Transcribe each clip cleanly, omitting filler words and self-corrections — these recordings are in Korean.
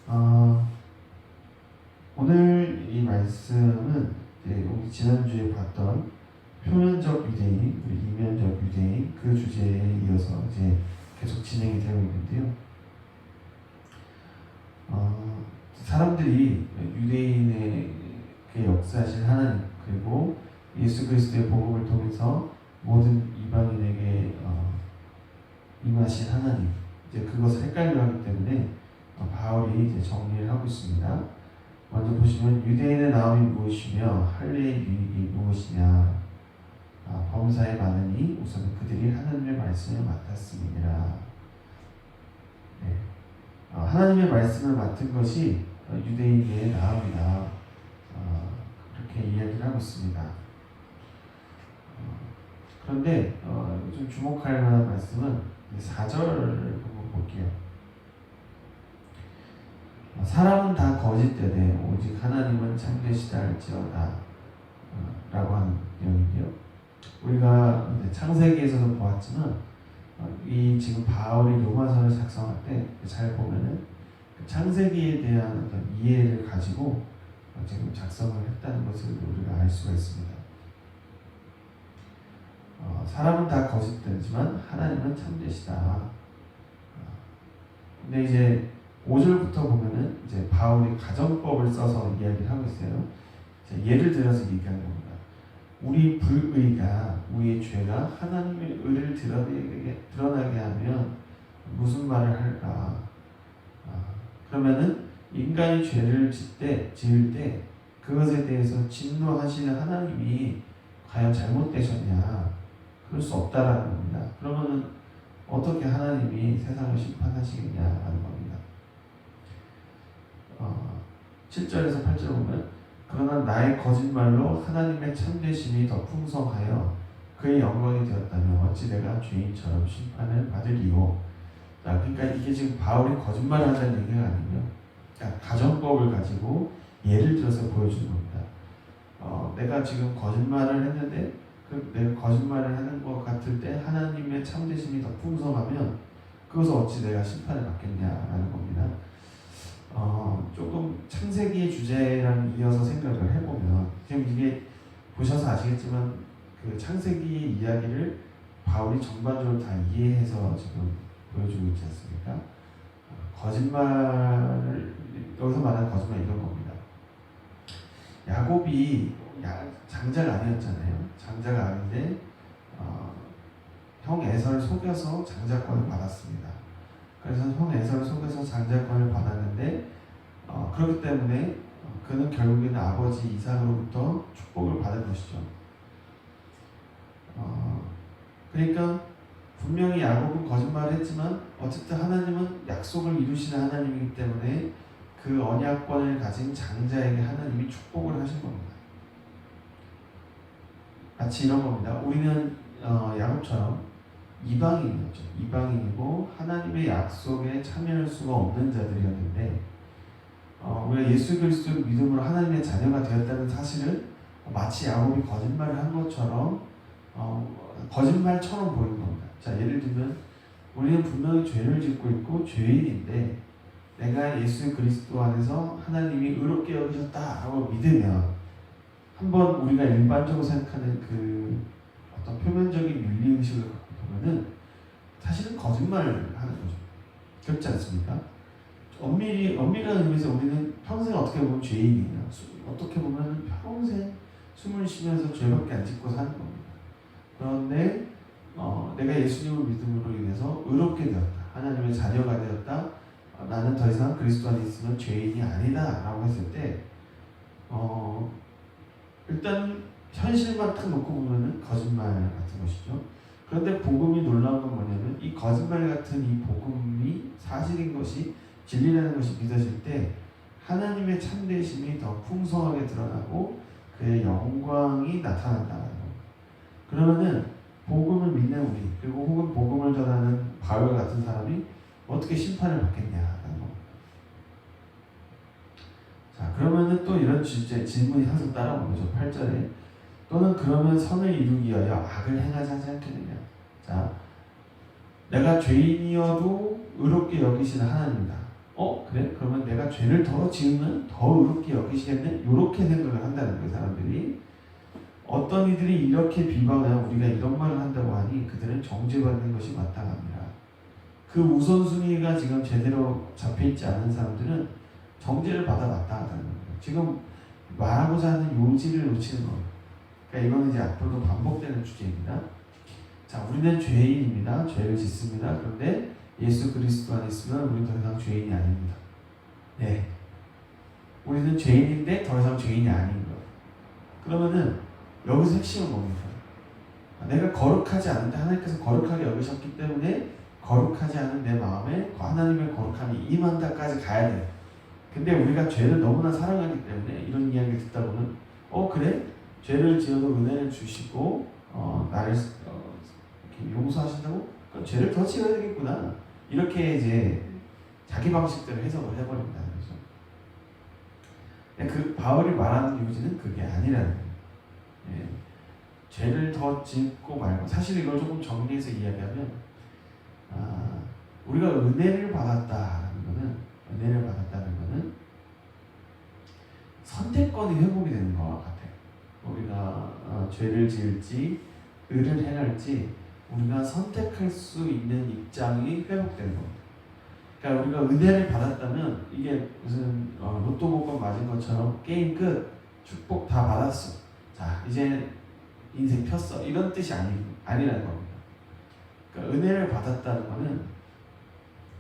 어, 오늘 이 말씀은 우리 지난주에 봤던 표면적 유대인, 우리 이면적 유대인 그 주제에 이어서 이제 계속 진행이 되고 있는데요. 사람들이 유대인의 그 역사하신 하나님 그리고 예수 그리스도의 복음을 통해서 모든 이방인에게 임하신 하나님 이제 그것을 헷갈려하기 때문에 바울이 이제 정리를 하고 있습니다. 먼저 보시면 유대인의 나음이 무엇이며 할례의 유익이 무엇이냐. 범사에 많으니 우선 그들이 하나님의 말씀을 맡았음이니라. 네. 하나님의 말씀을 맡은 것이 유대인의 나음이다. 그렇게 이야기를 하고 있습니다. 그런데 좀 주목할 만한 말씀은 4절을 볼게요. 사람은 다 거짓되되 오직 하나님은 참되시다 할지어다 라고 하는 내용인데요. 우리가 창세기에서도 보았지만 이 지금 바울이 로마서를 작성할 때 잘 보면은 창세기에 대한 어떤 이해를 가지고 지금 작성을 했다는 것을 우리가 알 수가 있습니다. 사람은 다 거짓되지만 하나님은 참되시다. 근데 이제 5절부터 보면은 이제 바울이 가정법을 써서 이야기를 하고 있어요. 예를 들어서 얘기하는 겁니다. 우리 불의가, 우리의 죄가 하나님의 의를 드러나게 하면 무슨 말을 할까? 그러면은 인간이 죄를 지을 때 그것에 대해서 진노하시는 하나님이 과연 잘못되셨냐? 그럴 수 없다라는 겁니다. 그러면은 어떻게 하나님이 세상을 심판하시겠냐라는 겁니다. 7절에서 8절 보면 그러나 나의 거짓말로 하나님의 참되심이 더 풍성하여 그의 영광이 되었다면 어찌 내가 죄인처럼 심판을 받으리요. 그러니까 이게 지금 바울이 거짓말을 한다는 얘기가 아니고요. 그러니까 가정법을 가지고 예를 들어서 보여주는 겁니다. 내가 지금 거짓말을 했는데 내가 거짓말을 하는 것 같을 때 하나님의 참되심이 더 풍성하면 그것을 어찌 내가 심판을 받겠냐라는 겁니다. 조금 창세기의 주제랑 이어서 생각을 해보면 지금 이게 보셔서 아시겠지만 그 창세기 이야기를 바울이 전반적으로 다 이해해서 지금 보여주고 있지 않습니까? 거짓말을 여기서 말하는 거짓말 이런 겁니다. 야곱이 장자가 아니었잖아요. 장자가 아닌데 형 에서를 속여서 장자권을 받았습니다. 그래서 형 에서를 속여서 장자권을 받았는데 그렇기 때문에 그는 결국에는 아버지 이삭으로부터 축복을 받은 것이죠. 그러니까 분명히 야곱은 거짓말을 했지만 어쨌든 하나님은 약속을 이루시는 하나님이기 때문에 그 언약권을 가진 장자에게 하나님이 축복을 하신 겁니다. 마치 이런 겁니다. 우리는 야곱처럼 이방인이었죠. 이방인이고 하나님의 약속에 참여할 수가 없는 자들이었는데 우리가 예수 그리스도를 믿음으로 하나님의 자녀가 되었다는 사실을 마치 야곱이 거짓말을 한 것처럼 거짓말처럼 보이는 겁니다. 자, 예를 들면 우리는 분명히 죄를 짓고 있고 죄인인데 내가 예수 그리스도 안에서 하나님이 의롭게 여기셨다라고 믿으면 한번 우리가 일반적으로 생각하는 그 어떤 표면적인 윤리의식을 갖고 보면은 사실은 거짓말을 하는 거죠. 그렇지 않습니까? 엄밀한 의미에서 우리는 평생 어떻게 보면 죄인이에요. 어떻게 보면 평생 숨을 쉬면서 죄밖에 안 짓고 사는 겁니다. 그런데 내가 예수님을 믿음으로 인해서 의롭게 되었다. 하나님의 자녀가 되었다. 나는 더 이상 그리스도 안에 있으면 죄인이 아니다 라고 했을 때 일단 현실만 딱 놓고 보면은 거짓말 같은 것이죠. 그런데 복음이 놀라운 건 뭐냐면 이 거짓말 같은 이 복음이 사실인 것이 진리라는 것이 믿어질 때 하나님의 참되심이 더 풍성하게 드러나고 그의 영광이 나타난다는 겁니다. 그러면은 복음을 믿는 우리 그리고 혹은 복음을 전하는 바울 같은 사람이 어떻게 심판을 받겠냐라는 겁니다. 자, 그러면은 또 이런 질문이 항상 따라오는 거죠. 8절에 또는 그러면 선을 이루기 위하여 악을 행하지 않겠느냐. 자, 내가 죄인이어도 의롭게 여기시는 하나님이다. 그래? 그러면 내가 죄를 더 지으면 더 의롭게 여기시겠네? 이렇게 생각을 한다는 거예요, 사람들이. 어떤 이들이 이렇게 비방하여 우리가 이런 말을 한다고 하니 그들은 정죄받는 것이 마땅합니다. 그 우선순위가 지금 제대로 잡혀있지 않은 사람들은 정죄를 받아 마땅하다는 거예요. 지금 말하고자 하는 요지를 놓치는 거예요. 그러니까 이거는 이제 앞으로도 반복되는 주제입니다. 자, 우리는 죄인입니다. 죄를 짓습니다. 그런데 예수 그리스도 안에 있으면 우리는 더 이상 죄인이 아닙니다. 네, 우리는 죄인인데 더 이상 죄인이 아닌 거예요. 그러면은 여기서 핵심은 뭡니까? 내가 거룩하지 않은데 하나님께서 거룩하게 여기셨기 때문에 거룩하지 않은 내 마음에 하나님의 거룩함이 임한다까지 가야 돼요. 근데 우리가 죄를 너무나 사랑하기 때문에 이런 이야기를 듣다 보면 그래? 죄를 지어도 은혜를 주시고 나를 이렇게 용서하신다고? 그럼 죄를 더 지어야 되겠구나. 이렇게 이제 자기 방식대로 해석을 해버린다는 거죠. 그 바울이 말하는 요지는 그게 아니라는 거예요. 예. 죄를 더 짓고 말고, 사실 이걸 조금 정리해서 이야기하면 우리가 은혜를 받았다는 거는 선택권이 회복이 되는 것과 같아요. 우리가 죄를 지을지 의를 행할지 우리가 선택할 수 있는 입장이 회복되는 겁니다. 그러니까 우리가 은혜를 받았다면 이게 무슨 로또 복권 맞은 것처럼 게임 끝, 축복 다 받았어, 자 이제 인생 폈어, 이런 뜻이 아니라는 겁니다. 그러니까 은혜를 받았다는 것은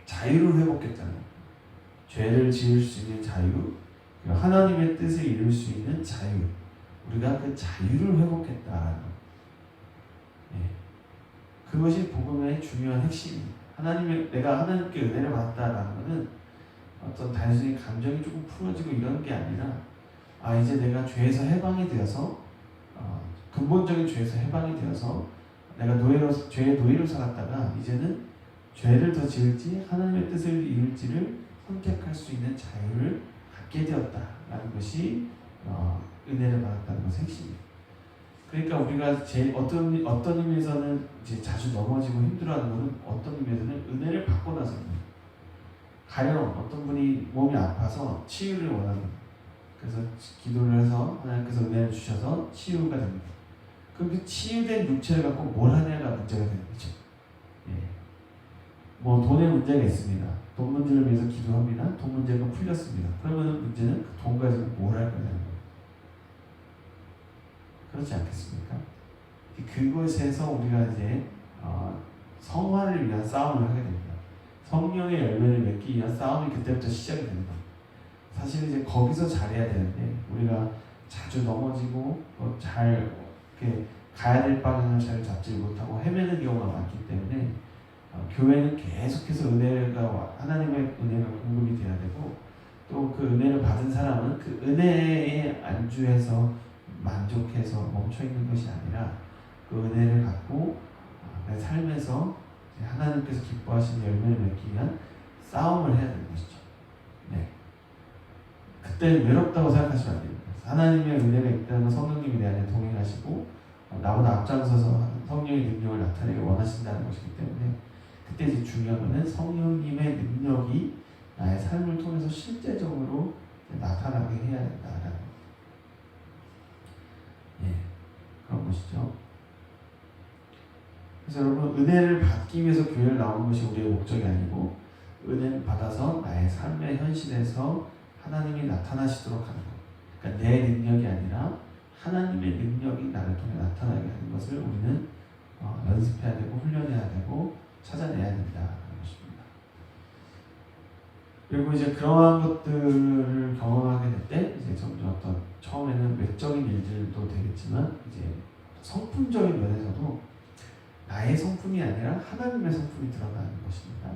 자유를 회복했잖아요. 죄를 지을 수 있는 자유, 하나님의 뜻을 이룰 수 있는 자유, 우리가 그 자유를 회복했다라는 것. 예. 그것이 복음의 중요한 핵심입니다. 내가 하나님께 은혜를 받았다라는 것은 어떤 단순히 감정이 조금 풀어지고 이런 게 아니라 이제 내가 죄에서 해방이 되어서 근본적인 죄에서 해방이 되어서 내가 죄의 노예로 살았다가 이제는 죄를 더 지을지 하나님의 뜻을 이룰지를 선택할 수 있는 자유를 갖게 되었다라는 것이 은혜를 받았다는 것의 핵심이에요. 그러니까 우리가 어떤 의미에서는 이제 자주 넘어지고 힘들어하는 것은 어떤 의미에서는 은혜를 받고 나서입니다. 가령 어떤 분이 몸이 아파서 치유를 원합니다. 그래서 기도를 해서 하나님께서 은혜를 주셔서 치유가 됩니다. 그럼 그 치유된 육체를 갖고 뭘 하냐가 문제가 되는 거죠. 예. 뭐 돈에 문제가 있습니다. 돈 문제를 위해서 기도합니다. 돈 문제가 풀렸습니다. 그러면 문제는 그 돈 가지고 뭘 할 거냐는 거예요. 그렇지 않겠습니까? 그곳에서 우리가 이제 성화를 위한 싸움을 하게 됩니다. 성령의 열매를 맺기 위한 싸움이 그때부터 시작이 됩니다. 사실 이제 거기서 잘해야 되는데 우리가 자주 넘어지고 잘 이렇게 가야 될 방향을 잘 잡지 못하고 헤매는 경우가 많기 때문에 교회는 계속해서 하나님의 은혜가 공급이 돼야 되고, 또 그 은혜를 받은 사람은 그 은혜에 안주해서 만족해서 멈춰 있는 것이 아니라 그 은혜를 갖고 내 삶에서 하나님께서 기뻐하시는 열매를 맺기 위한 싸움을 해야 되는 것이죠. 네. 그때 외롭다고 생각하시면 안 됩니다. 하나님의 은혜가 있다는 성령님이 내 안에 동행하시고 나보다 앞장서서 성령의 능력을 나타내기 원하신다는 것이기 때문에 그때 이제 중요한 것은 성령님의 능력이 나의 삶을 통해서 실제적으로 나타나게 해야 된다라는 그런 것이죠. 그래서 여러분, 은혜를 받기 위해서 교회를 나오는 것이 우리의 목적이 아니고 은혜를 받아서 나의 삶의 현실에서 하나님이 나타나시도록 하는 것. 그러니까 내 능력이 아니라 하나님의 능력이 나를 통해 나타나게 하는 것을 우리는 연습해야 되고 훈련해야 되고 찾아내야 된다는 것입니다. 그리고 이제 그러한 것들을 경험하게 될 때 이제 점점 처음에는 외적인 일들도 되겠지만 이제 성품적인 면에서도 나의 성품이 아니라 하나님의 성품이 드러나는 것입니다.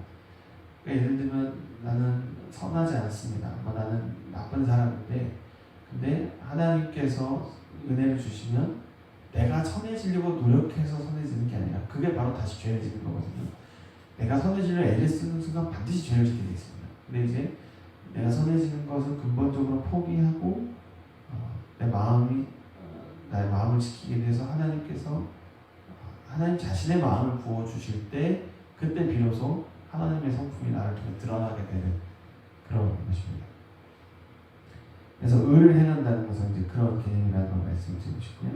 그러니까 예를 들면 나는 선하지 않습니다. 나는 나쁜 사람인데 근데 하나님께서 은혜를 주시면 내가 선해지려고 노력해서 선해지는 게 아니라 그게 바로 다시 죄를 짓는 거거든요. 내가 선해지려 애를 쓰는 순간 반드시 죄를 짓게 되어 있습니다. 근데 이제 내가 선해지는 것을 근본적으로 포기하고 나의 마음을 지키기 위해서 하나님께서 하나님 자신의 마음을 부어주실 때 그때 비로소 하나님의 성품이 나를 통해 드러나게 되는 그런 것입니다. 그래서 의를 행한다는 것은 이제 그런 개념이라는 걸 말씀드리고 싶고요.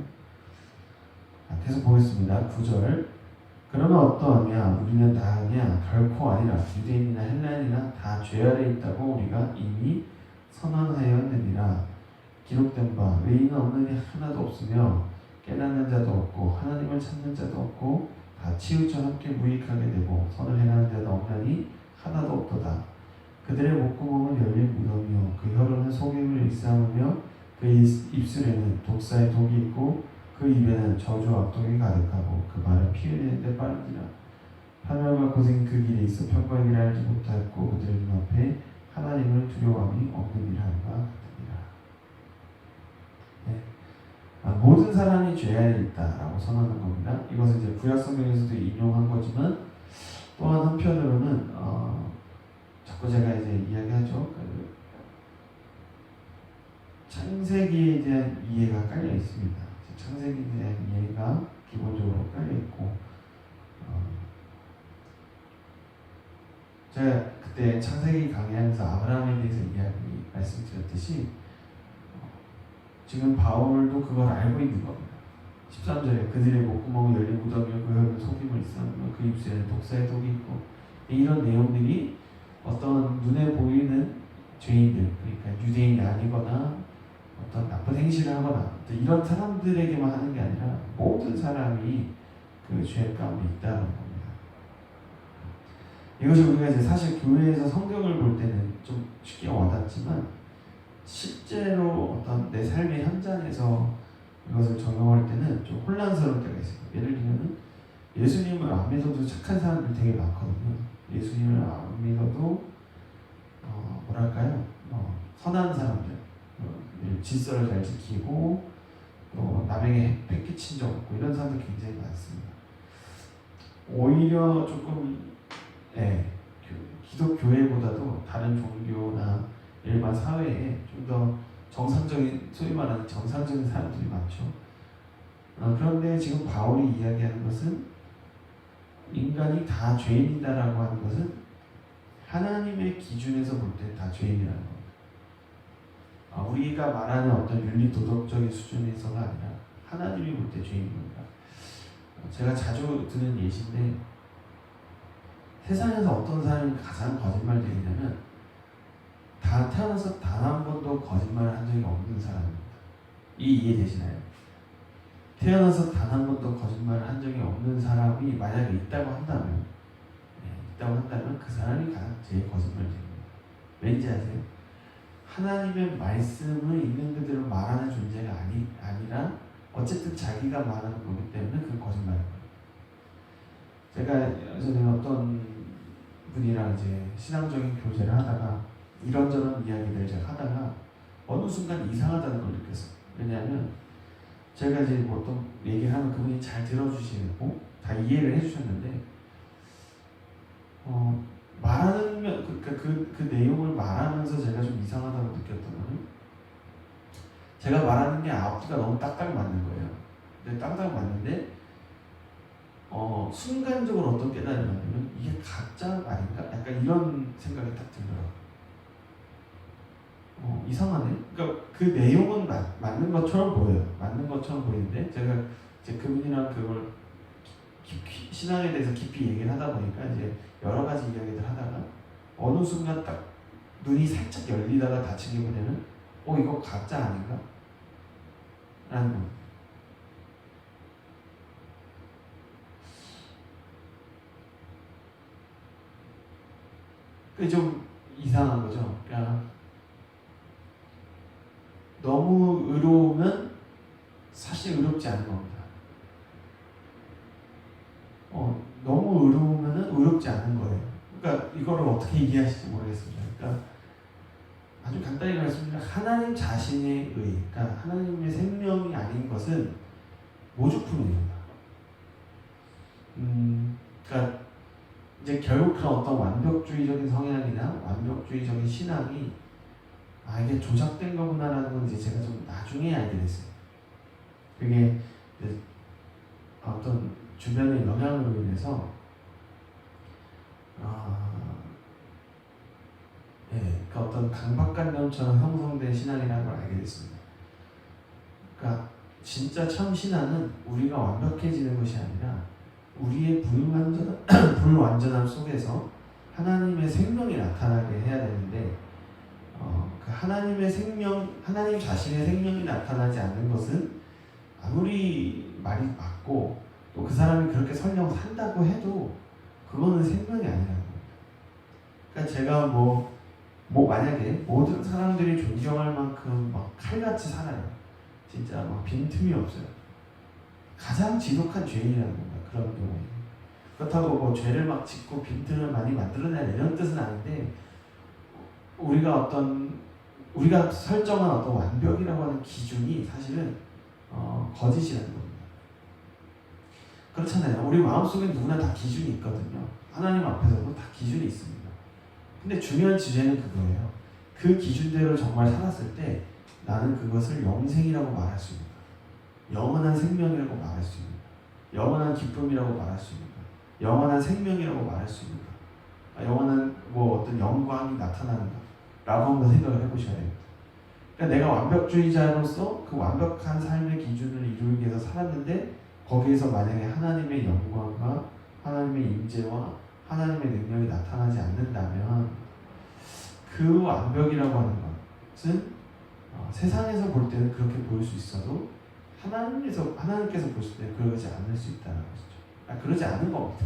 계속 보겠습니다. 9절. 그러면 어떠하냐? 우리는 다하냐? 결코 아니라. 유대인이나 헬라인이나 다 죄 아래 있다고 우리가 이미 선언하였느니라. 기록된 바 의인은 없느니 하나도 없으며 깨닫는 자도 없고 하나님을 찾는 자도 없고 다 치우쳐 함께 무익하게 되고 선을 행하는 자도 없나니 하나도 없도다. 그들의 목구멍은 열린 무덤이요 그 혀로는 속임을 일삼으며 그 입술에는 독사의 독이 있고 그 입에는 저주와 악독이 가득하고 그 말을 피해내는데 빠르니라. 파멸과 고생이 그 길에 있어 평강이라 알지 못하였고 그들의 눈앞에 하나님을 두려워함이 없는 일하는 것 같으니라. 모든 사람이 죄 아래 있다라고 선언한 겁니다. 이것은 이제 구약 성경에서도 인용한 거지만 또한 한편으로는 자꾸 제가 이제 이야기하죠. 창세기에 대한 이해가 깔려 있습니다. 창세기에 대한 이해가 기본적으로 깔려 있고 제가 그때 창세기 강의하면서 아브라함에 대해서 이야기 말씀드렸듯이 지금 바울도 그걸 알고 있는 겁니다. 13절에 그들의 목구멍을 열린 무덤이요 그 혀를 속임을 일삼으며 그 입술에는 독사의 독이 있고 이런 내용들이 어떤 눈에 보이는 죄인들 그러니까 유대인이 아니거나 어떤 나쁜 행실을 하거나 이런 사람들에게만 하는 게 아니라 모든 사람이 그 죄 가운데 있다는 겁니다. 이것이 우리가 이제 사실 교회에서 성경을 볼 때는 좀 쉽게 와닿지만 실제로 어떤 내 삶의 현장에서 이것을 적용할 때는 좀 혼란스러울 때가 있어요. 예를 들면 예수님을 안 믿어도 착한 사람들 되게 많거든요. 예수님을 안 믿어도 뭐랄까요? 선한 사람들, 질서를 잘 지키고 또 남에게 폐끼친 적 없고 이런 사람들 굉장히 많습니다. 오히려 조금 기독교회보다도 다른 종교나 일반 사회에 좀 더 정상적인, 소위 말하는 정상적인 사람들이 많죠. 그런데 지금 바울이 이야기하는 것은 인간이 다 죄인이다라고 하는 것은 하나님의 기준에서 볼 때 다 죄인이라는 겁니다. 우리가 말하는 어떤 윤리 도덕적인 수준에서가 아니라 하나님이 볼 때 죄인인 겁니다. 제가 자주 드는 예시인데 세상에서 어떤 사람이 가장 거짓말쟁이냐면 다 태어나서 단 한 번도 거짓말을 한 적이 없는 사람입니다. 이해되시나요? 태어나서 단 한 번도 거짓말을 한 적이 없는 사람이 만약에 있다고 한다면 그 사람이 가장 제일 거짓말쟁이입니다. 왠지 아세요? 하나님의 말씀을 있는 그대로 말하는 존재가 아니라 어쨌든 자기가 말하는 거기 때문에 그건 거짓말인 거예요. 제가 예전에 어떤 분이랑 이제 신앙적인 교제를 하다가 이런저런 이야기를 제가 하다가 어느 순간 이상하다는 걸 느꼈어요. 왜냐하면 제가 이제 어떤 얘기를 하면 그분이 잘 들어주시고 다 이해를 해주셨는데 말하는 그 내용을 말하면서 제가 좀 이상하다고 느꼈던 거는 제가 말하는 게 앞뒤가 너무 딱딱 맞는 거예요. 근데 딱딱 맞는데 순간적으로 어떤 깨달음이 왔냐면 이게 가짜 아닌가? 약간 이런 생각이 딱 들더라고요. 이상하네. 그러니까 그 내용은 맞는 것처럼 보여요. 맞는 것처럼 보이는데 제가 이제 그분이랑 그걸 깊이, 신앙에 대해서 깊이 얘기를 하다 보니까 이제 여러 가지 이야기들 하다가 어느 순간 딱 눈이 살짝 열리다가 닫힌 게 뭐냐면 이거 가짜 아닌가? 라는 거. 그게 좀 이상한 거죠. 그러니까 너무 의로우면 사실 의롭지 않은 겁니다. 너무 의로우면 의롭지 않은 거예요. 그러니까 이거를 어떻게 이해하실지 모르겠습니다. 그러니까 아주 간단히 말씀드리면 하나님 자신의 의, 그러니까 하나님의 생명이 아닌 것은 모주품입니다. 그러니까 이제 결국 그런 어떤 완벽주의적인 성향이나 완벽주의적인 신앙이 이게 조작된 거구나라는 건 이제 제가 좀 나중에 알게 됐어요. 그게 어떤 주변의 영향으로 인해서 그러니까 강박관념처럼 형성된 신앙이라는 걸 알게 됐습니다. 그러니까 진짜 참 신앙은 우리가 완벽해지는 것이 아니라 우리의 불완전함 속에서 하나님의 생명이 나타나게 해야 되는데 그 하나님의 생명, 하나님 자신의 생명이 나타나지 않는 것은 아무리 말이 맞고 또 그 사람이 그렇게 설령 산다고 해도 그거는 생명이 아니라는 겁니다. 그러니까 제가 만약에 모든 사람들이 존경할 만큼 막 칼같이 살아요. 진짜 막 빈틈이 없어요. 가장 지독한 죄인이라는 겁니다. 그런 경우에. 그렇다고 죄를 막 짓고 빈틈을 많이 만들어내야 이런 뜻은 아닌데 우리가 설정한 어떤 완벽이라고 하는 기준이 사실은 거짓이라는 겁니다. 그렇잖아요. 우리 마음속에 누구나 다 기준이 있거든요. 하나님 앞에서도 다 기준이 있습니다. 근데 중요한 주제는 그거예요. 그 기준대로 정말 살았을 때 나는 그것을 영생이라고 말할 수 있는가? 영원한 생명이라고 말할 수 있는가? 영원한 기쁨이라고 말할 수 있는가? 영원한 생명이라고 말할 수 있는가? 영원한 어떤 영광이 나타나는가? 라고 한번 생각을 해보셔야 됩니다. 그러니까 내가 완벽주의자로서 그 완벽한 삶의 기준을 이루기 위해서 살았는데 거기에서 만약에 하나님의 영광과 하나님의 임재와 하나님의 능력이 나타나지 않는다면 그 완벽이라고 하는 것은 세상에서 볼 때는 그렇게 보일 수 있어도 하나님께서 보실 때는 그러지 않을 수 있다는 것이죠. 그러지 않은 겁니다.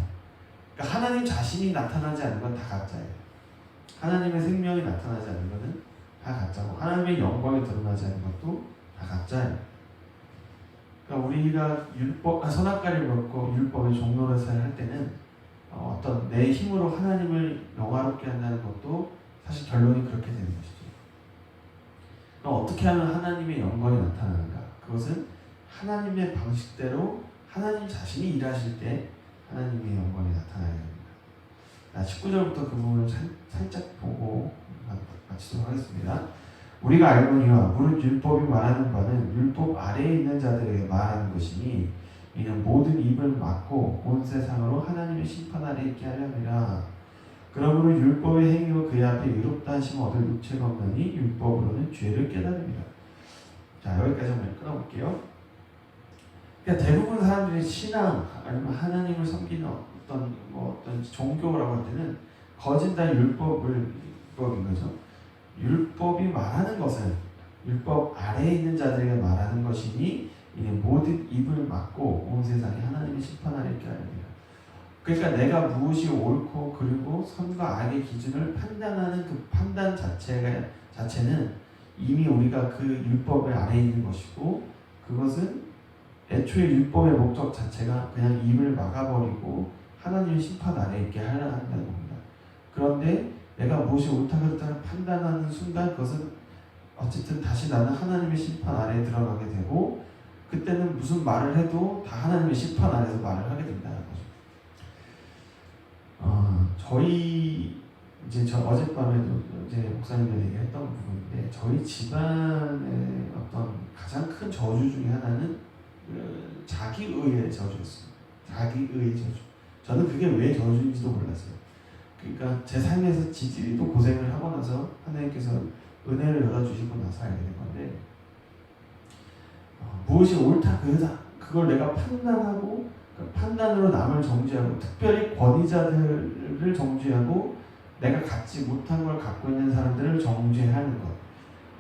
그러니까 하나님 자신이 나타나지 않는 건 다 가짜예요. 하나님의 생명이 나타나지 않는 것은 다 가짜고 하나님의 영광이 드러나지 않는 것도 다 가짜예요. 그러니까 우리가 선악과를 먹고 율법의 종노릇을 할 때는 어떤 내 힘으로 하나님을 영화롭게 한다는 것도 사실 결론이 그렇게 되는 것이죠. 그럼 어떻게 하면 하나님의 영광이 나타나는가? 그것은 하나님의 방식대로 하나님 자신이 일하실 때 하나님의 영광이 나타나야 됩니다. 19절부터 그 부분을 살짝 보고 마치도록 하겠습니다. 우리가 알거니와 무릇 율법이 말하는 바는 율법 아래에 있는 자들에게 말하는 것이니 이는 모든 입을 막고 온 세상으로 하나님의 심판 아래 있게 하려니라. 그러므로 율법의 행위로 그의 앞에 의롭다 하심을 얻을 육체가 없느니 율법으로는 죄를 깨달음이라. 자, 여기까지 한번 끊어볼게요. 그러니까 대부분 사람들이 신앙 아니면 하나님을 섬기는 어떤 종교라고 할 때는 거진 다 율법인 거죠. 율법이 말하는 것은 율법 아래에 있는 자들에게 말하는 것이니 이는 모든 입을 막고 온 세상이 하나님의 심판 아래 있게 하느니라. 그러니까 내가 무엇이 옳고 그리고 선과 악의 기준을 판단하는 그 판단 자체는 이미 우리가 그 율법 아래에 있는 것이고 그것은 애초에 율법의 목적 자체가 그냥 입을 막아버리고 하나님의 심판 아래 있게 하려 한다는 겁니다. 그런데 내가 무엇이 옳다 그렇다를 판단하는 순간 그것은 어쨌든 다시 나는 하나님의 심판 아래에 들어가게 되고 그때는 무슨 말을 해도 다 하나님의 심판 아래에서 말을 하게 된다는 거죠. 저희 저 어젯밤에도 목사님들 얘기했던 부분인데 저희 집안의 어떤 가장 큰 저주 중에 하나는 자기의의 저주였습니다. 자기의의 저주. 저는 그게 왜 저주인지도 몰랐어요. 그러니까 제 삶에서 지지리도 고생을 하고 나서 하나님께서 은혜를 열어주시고 나서 알게 된 건데 무엇이 옳다 그르다 그걸 내가 판단하고 그 판단으로 남을 정죄하고 특별히 권위자들을 정죄하고 내가 갖지 못한 걸 갖고 있는 사람들을 정죄하는 것.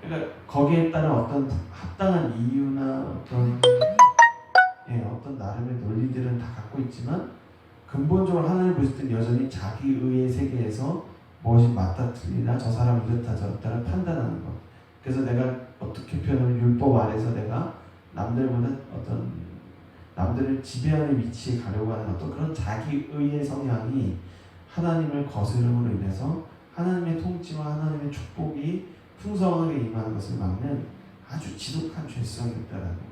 그러니까 거기에 따른 어떤 합당한 이유나 어떤 나름의 논리들은 다 갖고 있지만 근본적으로 하나님 보실 때 여전히 자기의의 세계에서 무엇이 맞다 틀리나 저 사람 이렇다 저렇다를 판단하는 것. 그래서 내가 어떻게 표현하면 율법 아래서 내가 남들보다 남들을 지배하는 위치에 가려고 하는 어떤 그런 자기의의 성향이 하나님을 거스름으로 인해서 하나님의 통치와 하나님의 축복이 풍성하게 임하는 것을 막는 아주 지독한 죄성이 있다는 겁니다.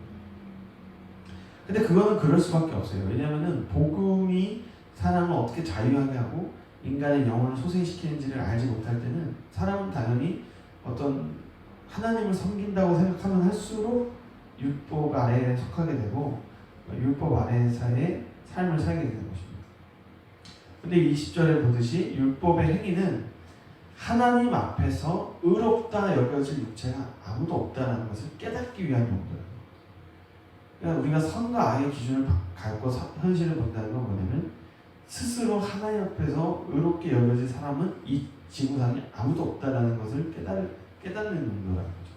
근데 그거는 그럴 수밖에 없어요. 왜냐하면 복음이 사람을 어떻게 자유하게 하고 인간의 영혼을 소생시키는지를 알지 못할 때는 사람은 당연히 어떤 하나님을 섬긴다고 생각하면 할수록 율법 아래에 속하게 되고 율법 아래에서의 삶을 살게 되는 것입니다. 근데 20절에 보듯이 율법의 행위는 하나님 앞에서 의롭다 여겨질 육체가 아무도 없다는 것을 깨닫기 위한 용도예요. 그러니까 우리가 선과 악의 기준을 갖고 현실을 본다는 건 뭐냐면 스스로 하나님 앞에서 의롭게 여겨질 사람은 이 지구상에 아무도 없다는 것을 깨닫는 용도라는 거죠.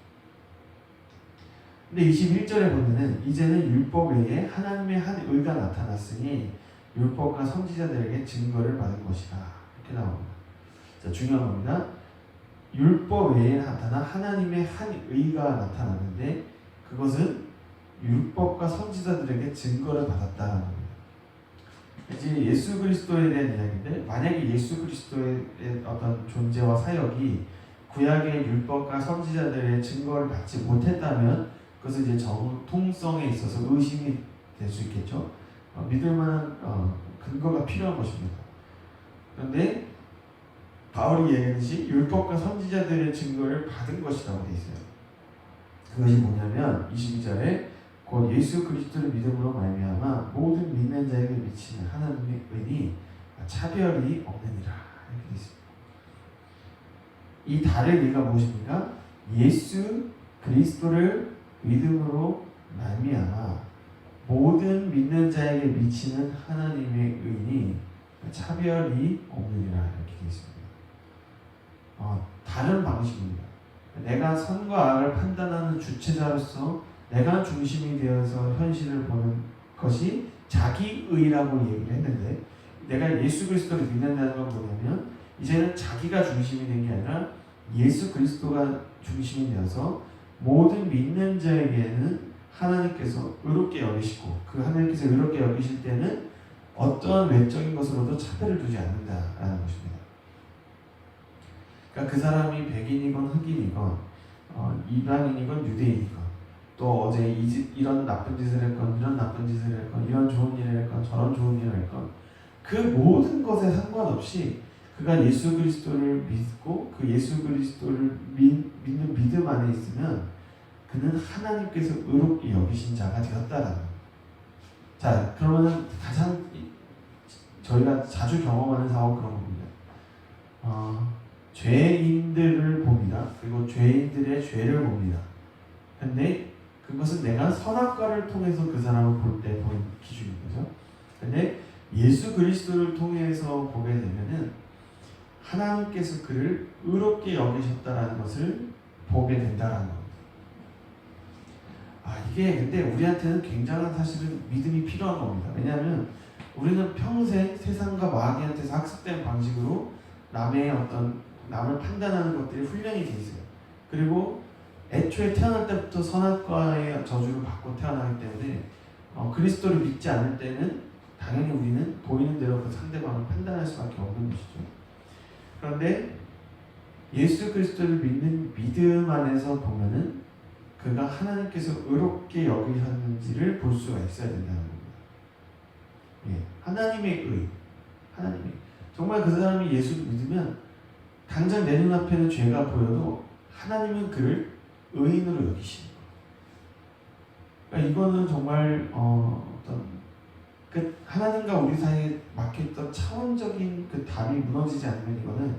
근데 21절에 보면은 이제는 율법 외에 하나님의 한 의가 나타났으니 율법과 선지자들에게 증거를 받은 것이라 이렇게 나옵니다. 자, 중요한 겁니다. 율법 외에 나타난 하나님의 한 의가 나타났는데 그것은 율법과 선지자들에게 증거를 받았다는 겁니다. 이제 예수 그리스도에 대한 이야기인데 만약에 예수 그리스도의 어떤 존재와 사역이 구약의 율법과 선지자들의 증거를 받지 못했다면 그것은 이제 정통성에 있어서 의심이 될 수 있겠죠. 믿을 만한 근거가 필요한 것입니다. 그런데 바울이 얘기하듯이 율법과 선지자들의 증거를 받은 것이라고 되어 있어요. 그것이 뭐냐면 22절에 곧 예수 그리스도를 믿음으로 말미암아 모든 믿는 자에게 미치는 하나님의 은이 차별이 없느니라 이렇게 되어 있습니다. 이 다른 의가 무엇입니까? 예수 그리스도를 믿음으로 말미암아 모든 믿는 자에게 미치는 하나님의 의니 차별이 없느니라 이렇게 되어 있습니다. 다른 방식입니다. 내가 선과 악을 판단하는 주체자로서 내가 중심이 되어서 현실을 보는 것이 자기의라고 얘기를 했는데 내가 예수 그리스도를 믿는다는 건 뭐냐면 이제는 자기가 중심이 된 게 아니라 예수 그리스도가 중심이 되어서 모든 믿는 자에게는 하나님께서 의롭게 여기시고 그 하나님께서 의롭게 여기실 때는 어떠한 외적인 것으로도 차별을 두지 않는다라는 것입니다. 그러니까 그 사람이 백인이건 흑인이건 이방인이건 유대인이건 또 어제 이런 나쁜 짓을 했건 이런 나쁜 짓을 했건 이런 좋은 일을 했건 저런 좋은 일을 했건 그 모든 것에 상관없이 그가 예수 그리스도를 믿고 그 예수 그리스도를 믿는 믿음 안에 있으면 그는 하나님께서 의롭게 여기신 자가 되었다라는 거예요. 자, 그러면 가장 저희가 자주 경험하는 상황은 그런 겁니다. 죄인들을 봅니다. 그리고 죄인들의 죄를 봅니다. 근데 그것은 내가 선악과를 통해서 그 사람을 볼 때 보는 기준인 거죠. 근데 예수 그리스도를 통해서 보게 되면은 하나님께서 그를 의롭게 여기셨다라는 것을 보게 된다라는 겁니다. 이게 근데 우리한테는 굉장한 사실은 믿음이 필요한 겁니다. 왜냐하면 우리는 평생 세상과 마귀한테서 학습된 방식으로 남을 판단하는 것들이 훈련이 돼 있어요. 그리고 애초에 태어날 때부터 선악과의 저주를 받고 태어나기 때문에 그리스도를 믿지 않을 때는 당연히 우리는 보이는 대로 그 상대방을 판단할 수밖에 없는 것이죠. 그런데 예수 그리스도를 믿는 믿음 안에서 보면은 그가 하나님께서 의롭게 여기셨는지를 볼 수가 있어야 된다는 겁니다. 예, 하나님의 의, 정말 그 사람이 예수를 믿으면 당장 내 눈앞에는 죄가 보여도 하나님은 그를 의인으로 여기시는 거예요. 그러니까 이거는 정말 그 하나님과 우리 사이에 막혔던 차원적인 그 답이 무너지지 않으면 이거는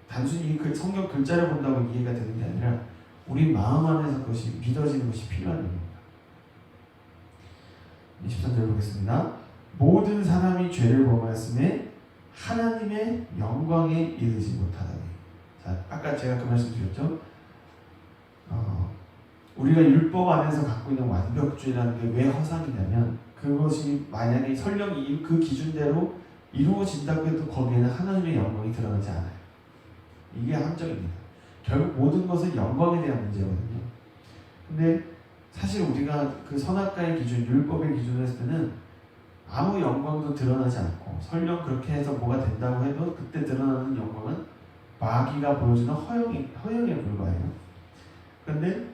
단순히 그 성경 글자를 본다고 이해가 되는 게 아니라 우리 마음 안에서 그것이 믿어지는 것이 필요한 일입니다. 23절 보겠습니다. 모든 사람이 죄를 범하였음에 하나님의 영광에 이르지 못하다니. 자, 아까 제가 그 말씀 드렸죠. 우리가 율법 안에서 갖고 있는 완벽주의라는 게 왜 허상이냐면 그것이 만약에 설령 그 기준대로 이루어진다고 해도 거기에는 하나님의 영광이 드러나지 않아요. 이게 함정입니다. 결국 모든 것은 영광에 대한 문제거든요. 근데 사실 우리가 그 선악과의 기준, 율법의 기준을 했을 때는 아무 영광도 드러나지 않고 설령 그렇게 해서 뭐가 된다고 해도 그때 드러나는 영광은 마귀가 보여주는 허영에 불과해요. 그런데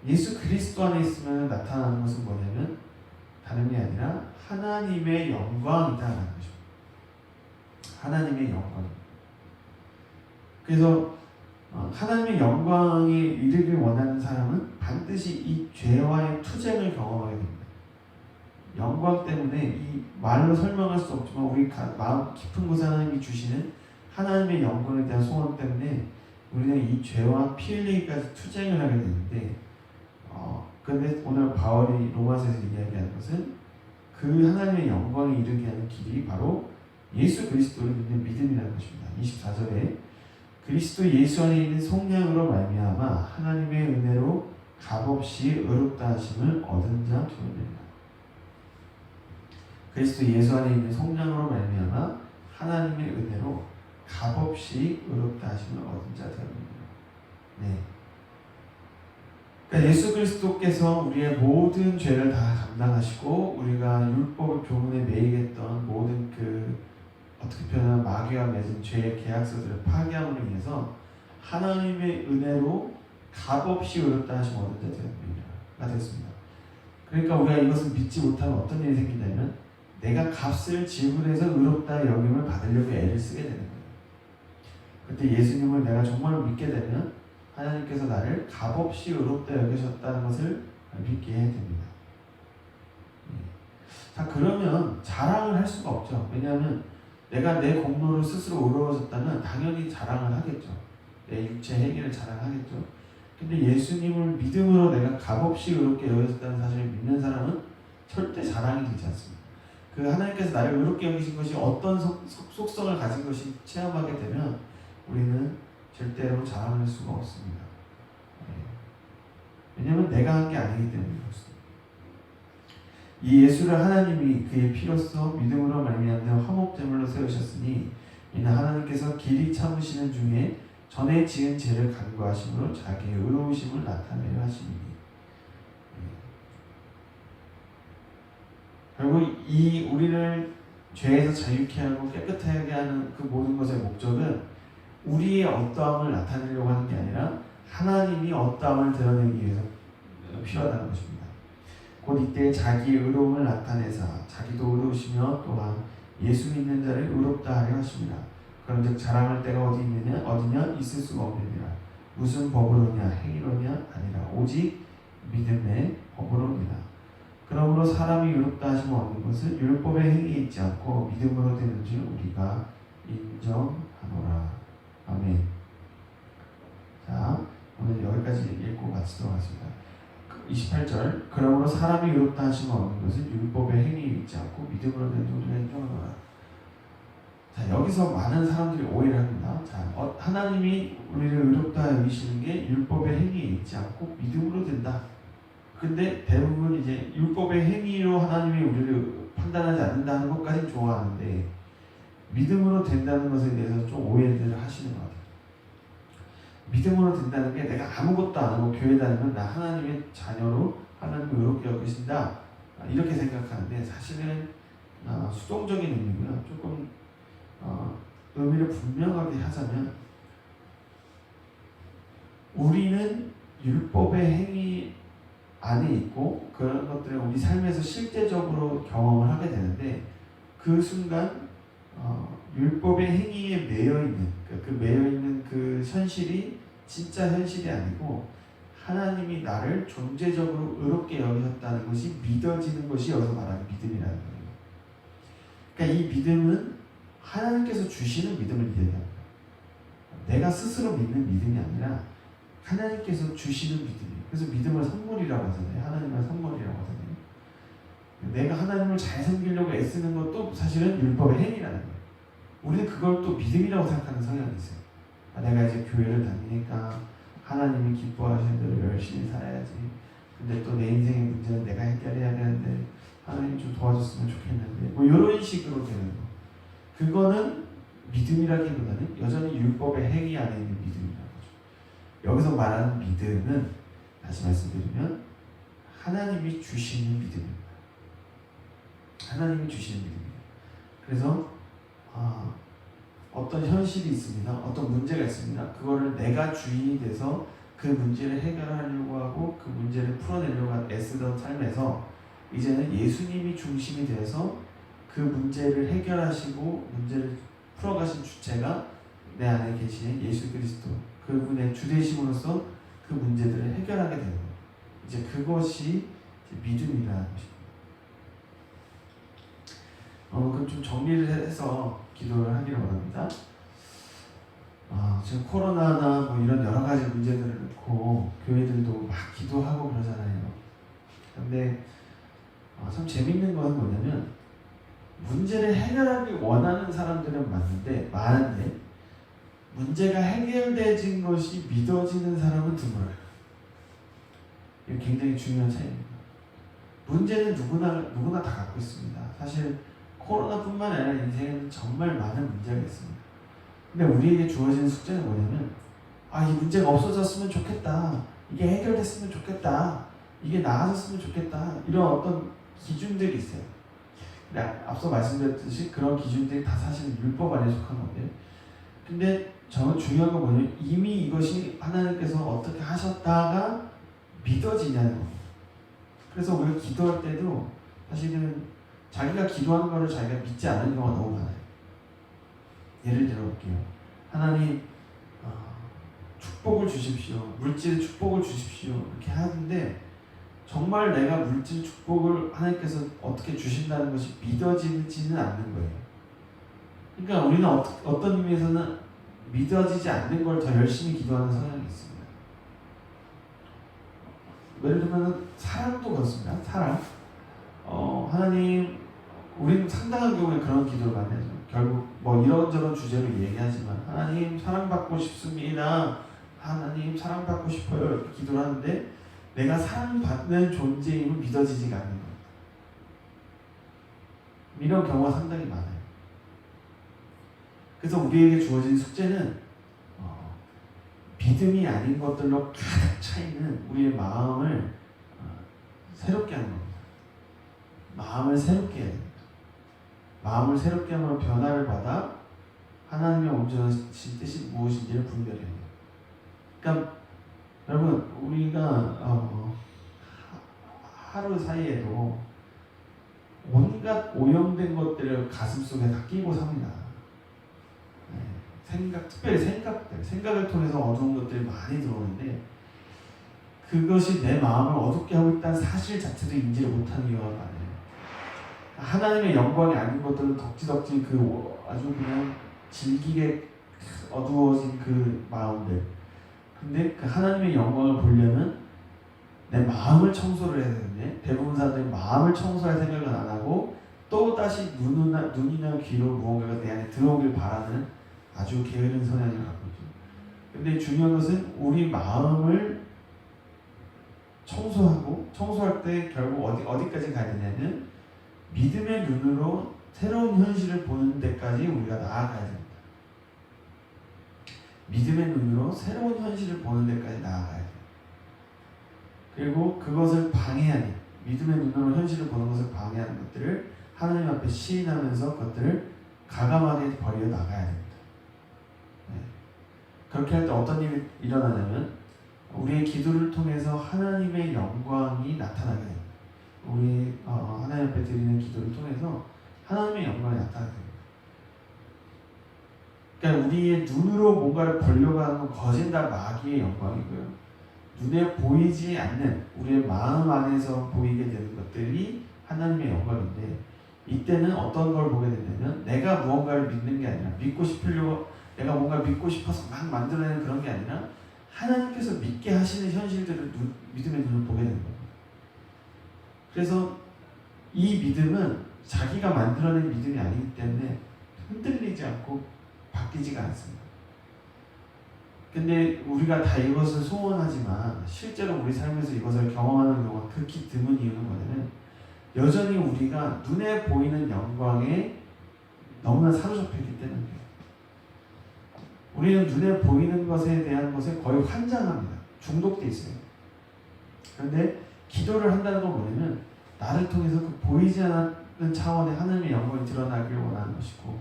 예수 그리스도 안에 있으면 나타나는 것은 뭐냐면 다른 게 아니라 하나님의 영광이다라는 것입니다. 하나님의 영광. 그래서 하나님의 영광에 이르길 원하는 사람은 반드시 이 죄와의 투쟁을 경험하게 됩니다. 영광 때문에 이 말로 설명할 수 없지만 우리 마음 깊은 곳에 하나님이 주시는 하나님의 영광에 대한 소원 때문에 우리는 이 죄와 피 흘리기까지 투쟁을 하게 되는데 근데 오늘 바울이 로마서에서 이야기하는 것은 그 하나님의 영광에 이르게 하는 길이 바로 예수 그리스도를 믿는 믿음이라는 것입니다. 24절에 그리스도 예수 안에 있는 성령으로 말미암아 하나님의 은혜로 값없이 의롭다 하심을 얻은 자 되느니라. 그리스도 예수 안에 있는 성령으로 말미암아 하나님의 은혜로 값없이 의롭다 하심을 얻은 자 되느니라. 네. 그러니까 예수 그리스도께서 우리의 모든 죄를 다 감당하시고 우리가 율법의 교문에 매이겠던 모든 어떻게 표현하면 마귀와 맺은 죄의 계약서들을 파괴함으로 인해서 하나님의 은혜로 값없이 의롭다 하심 얻은 자 되었습니다. 그러니까 우리가 이것을 믿지 못하면 어떤 일이 생기냐면 내가 값을 지불해서 의롭다 여김을 받으려고 애를 쓰게 되는 거예요. 그때 예수님을 내가 정말 믿게 되면 하나님께서 나를 값없이 의롭다 여기셨다는 것을 믿게 해야 됩니다. 자, 그러면 자랑을 할 수가 없죠. 왜냐하면 내가 내 공로로 스스로 의로워졌다면 당연히 자랑을 하겠죠. 내 육체 행위를 자랑하겠죠. 근데 예수님을 믿음으로 내가 값없이 의롭게 여기셨다는 사실을 믿는 사람은 절대 자랑이 되지 않습니다. 그 하나님께서 나를 의롭게 여기신 것이 어떤 속성을 가진 것이 체험하게 되면 우리는 절대로 자랑할 수가 없습니다. 왜냐하면 내가 한 게 아니기 때문에 그렇습니다. 이 예수를 하나님이 그의 피로써 믿음으로 말미암는 화목제물로 세우셨으니 이는 하나님께서 길이 참으시는 중에 전에 지은 죄를 간구하심으로 자기의 의로우심을 나타내려 하시니 결국 이 우리를 죄에서 자유케 하고 깨끗하게 하는 그 모든 것의 목적은 우리의 어떠함을 나타내려고 하는 게 아니라 하나님이 어떠함을 드러내기 위해서 필요하다는 것입니다. 곧 이때 자기의 의로움을 나타내사 자기도 의로우시며 또한 예수 믿는 자를 의롭다 하려 하십니다. 그런즉 자랑할 때가 어디냐 있을 수가 없느니라. 무슨 법으로냐 행위로냐 아니라 오직 믿음의 법으로니라. 그러므로 사람이 의롭다 하심을 얻는 것은 율법의 행위에 있지 않고 믿음으로 되는 줄 우리가 인정하노라. 아멘. 자, 오늘 여기까지 읽고 마치도록 하겠습니다. 28절 그러므로 사람이 의롭다 하심을 얻는 것은 율법의 행위에 있지 않고 믿음으로 되는 줄 우리가 인정하노라. 자, 여기서 많은 사람들이 오해를 합니다. 자, 하나님이 우리를 의롭다 여기시는 게 율법의 행위에 있지 않고 믿음으로 된다. 근데 대부분 이제 율법의 행위로 하나님이 우리를 판단하지 않는다는 것까지는 좋아하는데 믿음으로 된다는 것에 대해서 좀 오해를 하시는 것 같아요. 믿음으로 된다는 게 내가 아무것도 안 하고 교회 다니면 나 하나님의 자녀로 하나님을 의롭게 여기신다 이렇게 생각하는데 사실은 수동적인 의미고요. 조금 의미를 분명하게 하자면 우리는 율법의 행위 안에 있고 그런 것들을 우리 삶에서 실제적으로 경험을 하게 되는데 그 순간 율법의 행위에 매여있는 그 매여있는 그 현실이 진짜 현실이 아니고 하나님이 나를 존재적으로 의롭게 여기셨다는 것이 믿어지는 것이 여기서 말하는 믿음이라는 거예요. 그러니까 이 믿음은 하나님께서 주시는 믿음을 얘기합니다. 내가 스스로 믿는 믿음이 아니라 하나님께서 주시는 믿음이에요. 그래서 믿음을 선물이라고 하잖아요. 하나님의 선물이라고 하잖아요. 내가 하나님을 잘 섬기려고 애쓰는 것도 사실은 율법의 행위라는 거예요. 우리는 그걸 또 믿음이라고 생각하는 성향이 있어요. 내가 이제 교회를 다니니까 하나님이 기뻐하시는 대로 열심히 살아야지. 근데 또 내 인생의 문제는 내가 해결해야 되는데 하나님 좀 도와줬으면 좋겠는데 뭐 이런 식으로 되는 거. 그거는 믿음이라기보다는 여전히 율법의 행위 안에 있는 믿음이라는 거죠. 여기서 말하는 믿음은 다시 말씀드리면 하나님이 주시는 믿음입니다. 하나님이 주시는 믿음이에요. 그래서 어떤 현실이 있습니다. 어떤 문제가 있습니다. 그거를 내가 주인이 돼서 그 문제를 해결하려고 하고 그 문제를 풀어내려고 애쓰던 삶에서 이제는 예수님이 중심이 되어서 그 문제를 해결하시고 문제를 풀어가신 주체가 내 안에 계신 예수 그리스도 그분의 주되심으로써 그 문제들을 해결하게 되는 거예요. 이제 그것이 이제 믿음이라는 것입니다. 그럼 좀 정리를 해서 기도를 하기를 바랍니다. 지금 코로나나 뭐 이런 여러 가지 문제들을 놓고 교회들도 막 기도하고 그러잖아요. 근데 참 재밌는 건 뭐냐면 문제를 해결하기 원하는 사람들은 많은데 문제가 해결되진 것이 믿어지는 사람은 드물어요. 이게 굉장히 중요한 차이입니다. 문제는 누구나 다 갖고 있습니다. 사실 코로나뿐만 아니라 인생에는 정말 많은 문제가 있습니다. 근데 우리에게 주어진 숙제는 뭐냐면 이 문제가 없어졌으면 좋겠다. 이게 해결됐으면 좋겠다. 이게 나아졌으면 좋겠다. 이런 어떤 기준들이 있어요. 근데 앞서 말씀드렸듯이 그런 기준들이 다 사실 율법 안에 속한 건데 근데 저는 중요한 건 뭐냐면 이미 이것이 하나님께서 어떻게 하셨다가 믿어지냐는 겁니다. 그래서 우리가 기도할 때도 사실은 자기가 기도하는 거를 자기가 믿지 않는 경우가 너무 많아요. 예를 들어 볼게요. 하나님 축복을 주십시오. 물질 축복을 주십시오. 이렇게 하는데 정말 내가 물질 축복을 하나님께서 어떻게 주신다는 것이 믿어지지는 않는 거예요. 그러니까 우리는 어떤 의미에서는 믿어지지 않는 걸 더 열심히 기도하는 성향이 있습니다. 예를 들면 사랑도 그렇습니다. 사랑. 하나님, 우리는 상당한 경우에 그런 기도를 많이 하죠. 결국 뭐 이런저런 주제로 얘기하지만 하나님 사랑받고 싶습니다. 하나님 사랑받고 싶어요. 이렇게 기도를 하는데 내가 사랑받는 존재임을 믿어지지가 않는 겁니다. 이런 경우가 상당히 많아요. 그래서 우리에게 주어진 숙제는 믿음이 아닌 것들로 가득 차있는 우리의 마음을 새롭게 하는 겁니다. 마음을 새롭게 해야 됩니다. 마음을 새롭게 하면 변화를 받아 하나님의 온전하신 뜻이 무엇인지를 분별해야 돼요. 그러니까 여러분 우리가 하루 사이에도 온갖 오염된 것들을 가슴속에 다 끼고 삽니다. 특별히 생각을 통해서 어두운 것들이 많이 들어오는데 그것이 내 마음을 어둡게 하고 있다는 사실 자체도 인지를 못하는 경우가 많아요. 하나님의 영광이 아닌 것들은 덕지덕지 아주 그냥 질기게 어두워진 그 마음들. 근데 그 하나님의 영광을 보려면 내 마음을 청소를 해야 되는데 대부분 사람들이 마음을 청소할 생각은 안 하고 또 다시 눈이나 귀로 무언가가 내 안에 들어오길 바라는 아주 게으른 성향을 갖고 있죠. 근데 중요한 것은 우리 마음을 청소할 때 결국 어디까지 가야 되냐면 믿음의 눈으로 새로운 현실을 보는 데까지 우리가 나아가야 됩니다. 믿음의 눈으로 새로운 현실을 보는 데까지 나아가야 돼요. 그리고 그것을 방해하는 믿음의 눈으로 현실을 보는 것을 방해하는 것들을 하나님 앞에 시인하면서 그것들을 가감하게 버려 나가야 됩니다. 그렇게 할 때 어떤 일이 일어나냐면 우리의 기도를 통해서 하나님의 영광이 나타나게 됩니다. 우리 하나님 앞에 드리는 기도를 통해서 하나님의 영광이 나타나게 됩니다. 그러니까 우리의 눈으로 뭔가를 보려고 하는 건 거진 다 마귀의 영광이고요. 눈에 보이지 않는 우리의 마음 안에서 보이게 되는 것들이 하나님의 영광인데 이때는 어떤 걸 보게 되냐면 내가 무언가를 믿는 게 아니라 내가 뭔가 믿고 싶어서 막 만들어내는 그런 게 아니라 하나님께서 믿게 하시는 현실들을 믿음의 눈을 보게 되는 겁니다. 그래서 이 믿음은 자기가 만들어낸 믿음이 아니기 때문에 흔들리지 않고 바뀌지가 않습니다. 근데 우리가 다 이것을 소원하지만 실제로 우리 삶에서 이것을 경험하는 경우가 극히 드문 이유는 뭐냐면 여전히 우리가 눈에 보이는 영광에 너무나 사로잡혀 있기 때문이에요. 우리는 눈에 보이는 것에 대한 것에 거의 환장합니다. 중독돼 있어요. 그런데 기도를 한다는 건 뭐냐면 나를 통해서 그 보이지 않는 차원의 하나님의 영광이 드러나길 원하는 것이고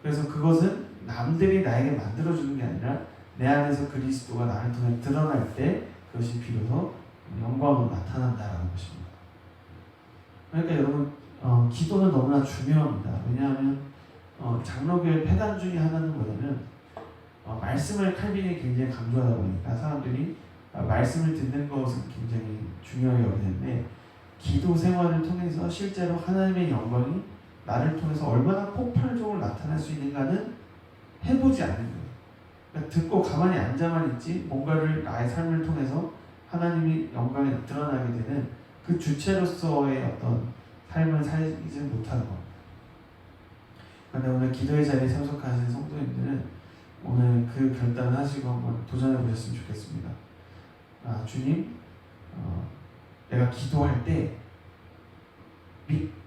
그래서 그것은 남들이 나에게 만들어주는 게 아니라 내 안에서 그리스도가 나를 통해 드러날 때 그것이 비로소 영광으로 나타난다라는 것입니다. 그러니까 여러분 기도는 너무나 중요합니다. 왜냐하면 장로교의 폐단 중에 하나는 뭐냐면 말씀을 칼빈이 굉장히 강조하다 보니까 사람들이 말씀을 듣는 것은 굉장히 중요하게 여기는데 기도 생활을 통해서 실제로 하나님의 영광이 나를 통해서 얼마나 폭발적으로 나타날 수 있는가는 해보지 않는 거예요. 그러니까 듣고 가만히 앉아만 있지 뭔가를 나의 삶을 통해서 하나님이 영광이 드러나게 되는 그 주체로서의 어떤 삶을 살지 못하는 겁니다. 그런데 오늘 기도의 자리에 참석하신 성도님들은 오늘 그 결단을 하시고 한번 도전해 보셨으면 좋겠습니다. 주님, 내가 기도할 때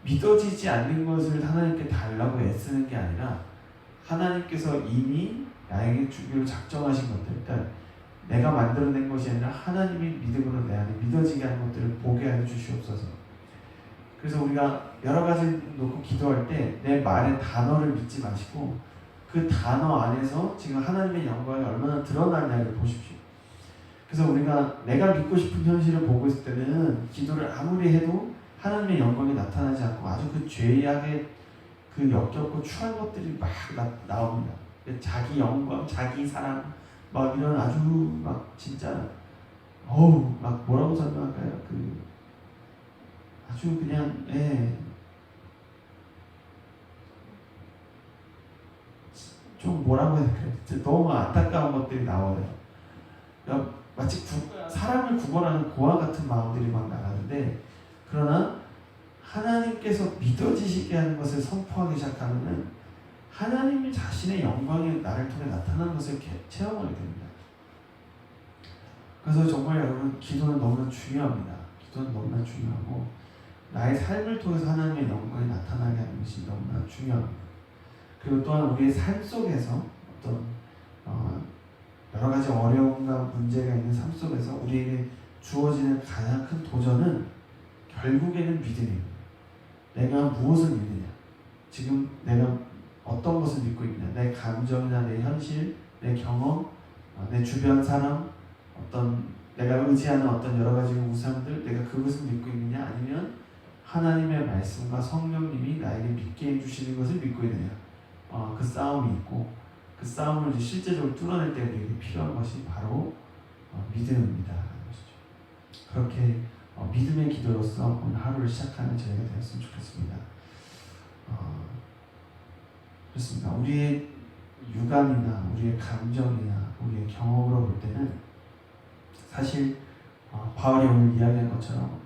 믿어지지 않는 것을 하나님께 달라고 애쓰는 게 아니라 하나님께서 이미 나에게 주기로 작정하신 것들, 그러니까 내가 만들어낸 것이 아니라 하나님이 믿음으로 내 안에 믿어지게 하는 것들을 보게 하여 주시옵소서. 그래서 우리가 여러 가지 놓고 기도할 때 내 말의 단어를 믿지 마시고 그 단어 안에서 지금 하나님의 영광이 얼마나 드러나냐를 보십시오. 그래서 우리가 내가 믿고 싶은 현실을 보고 있을 때는 기도를 아무리 해도 하나님의 영광이 나타나지 않고 아주 그 죄악의 그 역겹고 추한 것들이 막 나옵니다. 자기 영광, 자기 사랑, 막 이런 아주 막 진짜 막 뭐라고 설명할까요? 그 아주 그냥 좀 뭐라고 해야 될까요? 너무 안타까운 것들이 나와요. 그러니까 마치 사람을 구걸하는 고아 같은 마음들이 막 나가는데 그러나 하나님께서 믿어지시게 하는 것을 선포하기 시작하면은 하나님 자신의 영광이 나를 통해 나타나는 것을 체험하게 됩니다. 그래서 정말 여러분 기도는 너무나 중요합니다. 기도는 너무나 중요하고 나의 삶을 통해서 하나님의 영광이 나타나게 하는 것이 너무나 중요합니다. 그리고 또한 우리의 삶 속에서 어떤 여러 가지 어려움과 문제가 있는 삶 속에서 우리에게 주어지는 가장 큰 도전은 결국에는 믿음입니다. 내가 무엇을 믿느냐, 지금 내가 어떤 것을 믿고 있느냐, 내 감정이나 내 현실, 내 경험, 내 주변 사람, 어떤 내가 의지하는 어떤 여러 가지 우상들, 내가 그것을 믿고 있느냐, 아니면 하나님의 말씀과 성령님이 나에게 믿게 해주시는 것을 믿고 있느냐, 그 싸움이 있고 그 싸움을 이제 실제적으로 뚫어낼 때 우리에게 필요한 것이 바로 믿음입니다. 그렇게 믿음의 기도로서 오늘 하루를 시작하는 저희가 되었으면 좋겠습니다. 그렇습니다. 우리의 육안이나 우리의 감정이나 우리의 경험으로 볼 때는 사실 바울이 오늘 이야기한 것처럼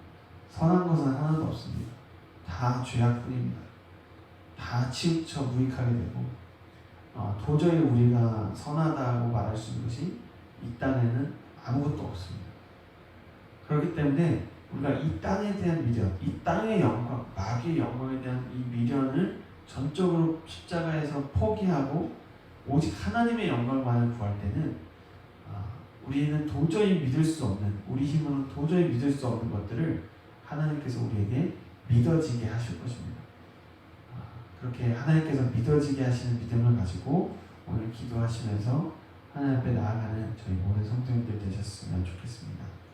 선한 것은 하나도 없습니다. 다 죄악뿐입니다. 다 치우쳐 무익하게 되고 도저히 우리가 선하다고 말할 수 있는 것이 이 땅에는 아무것도 없습니다. 그렇기 때문에 우리가 이 땅에 대한 미련, 이 땅의 영광, 마귀의 영광에 대한 이 미련을 전적으로 십자가에서 포기하고 오직 하나님의 영광만을 구할 때는 우리는 도저히 믿을 수 없는, 우리 힘으로는 도저히 믿을 수 없는 것들을 하나님께서 우리에게 믿어지게 하실 것입니다. 그렇게 하나님께서 믿어지게 하시는 믿음을 가지고 오늘 기도하시면서 하나님 앞에 나아가는 저희 모든 성도님들 되셨으면 좋겠습니다.